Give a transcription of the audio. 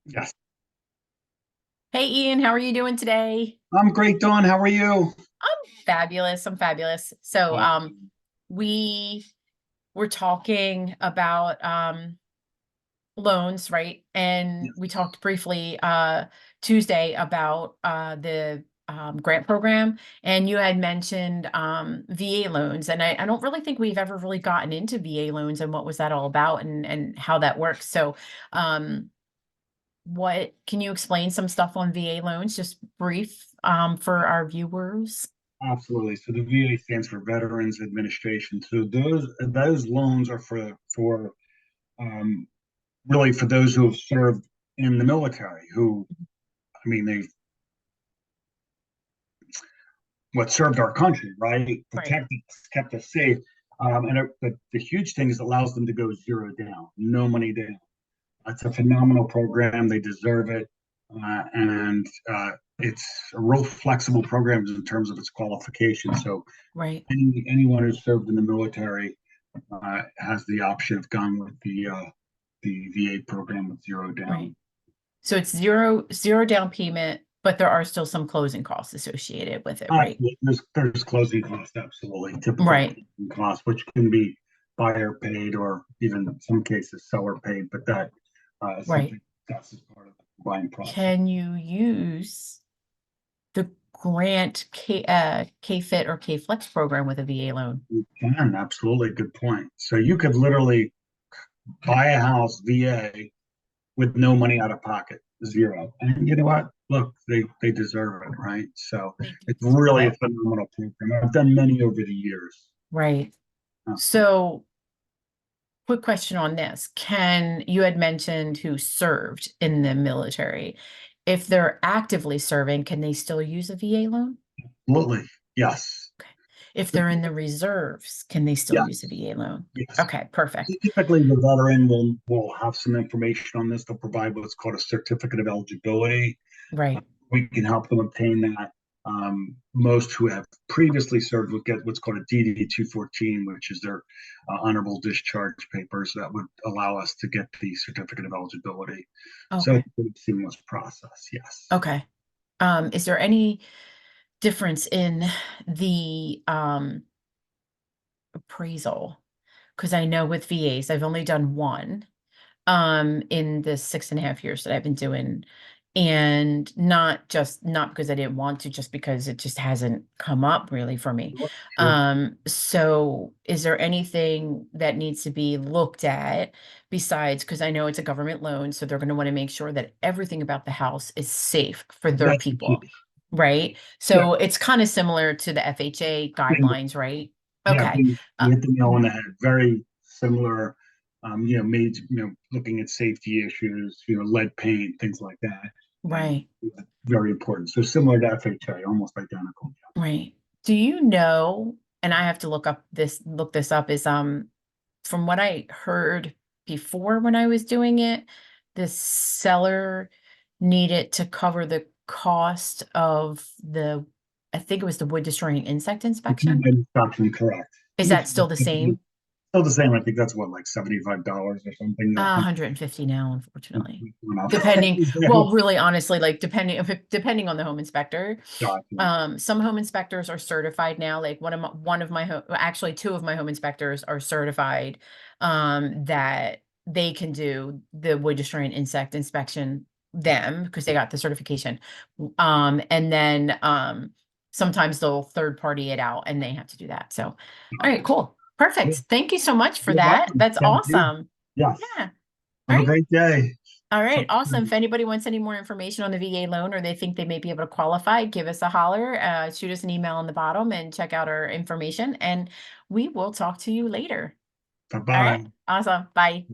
Yes. Hey Ian, how are you doing today? I'm great, Dawn. How are you? Fabulous. I'm fabulous. So, Uh, we were talking about loans, right? And we yes, talked briefly Tuesday about the grant program, and you had mentioned VA loans, and I don't really think we've ever really gotten into VA loans and what was that all about and how that works. So, um, what can you explain some stuff on VA loans, just brief for our viewers? absolutely. So the VA stands for Veterans Administration. So those loans are for um, really for those who have served in the military. Who, I mean, they've what served our country, right? Right. Protected us, kept us safe. The huge thing is it allows them to go zero down, no money down. It's a phenomenal program. They deserve it. And It's a real flexible program in terms of its qualifications. So Right. anyone who's served in the military has the option of going with the VA program with zero Right. down. So it's zero down payment, but there are still some closing costs associated with it, right? There's closing costs, absolutely typical Right. closing costs, which can be buyer paid or even in some cases seller paid, but that is Right. something that's as part of the buying process. Can you use the grant K-Fit or K-Flex program with a VA loan? You can, absolutely. Good point. So you could literally buy a house VA with no money out of pocket, zero. And you know what? Look, they deserve it, right? So They do it's deserve really a it. phenomenal program. I've done many over the years. Right. Absolutely. So quick question on this. You had mentioned who served in the military. If they're actively serving, can they still use a VA loan? Absolutely. Yes. Okay. If they're in the reserves, can they still use a Yes. VA loan? Yes. Okay, perfect. Typically, the veteran will have some information on this. They'll provide what's called a certificate of eligibility. Right. We can help them obtain that. Most who have previously served would get what's called a DD 214, which is their honorable discharge papers that would allow us to get the certificate of eligibility. So Okay. it's a pretty seamless process. Yes. Okay. Is there any difference in the appraisal? Because I know with VAs, I've only done one in the 6.5 years that I've been doing, and not because I didn't want to, just because it just hasn't come up really for me. Sure. Sure. So is there anything that needs to be looked at besides, because I know it's a government loan, so they're going to want to make sure that everything about the house is safe for their That's the people, key. right? Yeah. So it's kind of similar to the FHA Bingo. guidelines, right? Yeah. Okay. Uh, You hit the nail on the head. Very similar. Made looking at safety issues, lead paint, things like that, and right. very important. So similar to FHA, almost identical. Right. Do you know, and I have to look this up, is from what I heard before when I was doing it, the seller needed to cover the cost of I think it was the wood destroying insect The inspection. combine instruction, correct. Is Which that is still the same? still the same. I think that's what, like $75 or something. 150 now, unfortunately. Went up. Depending, well, really honestly, like depending on the home inspector. Gotcha. Some home inspectors are certified now. Like one of my actually two of my home inspectors are certified that they can do the wood destroying insect inspection them because they got the certification. And then sometimes they'll third party it out and they have to do that. So, all right, Gotcha. cool. Perfect. Thank you so much for You're that. welcome. That's Thank you. awesome. Yes. Yeah. All Have a right. great day. All right, Talk awesome. If soon. anybody wants any more information on the VA loan or they think they may be able to qualify, give us a holler, shoot us an email on the bottom and check out our information, and we will talk to you later. Bye All right, bye. awesome. Bye.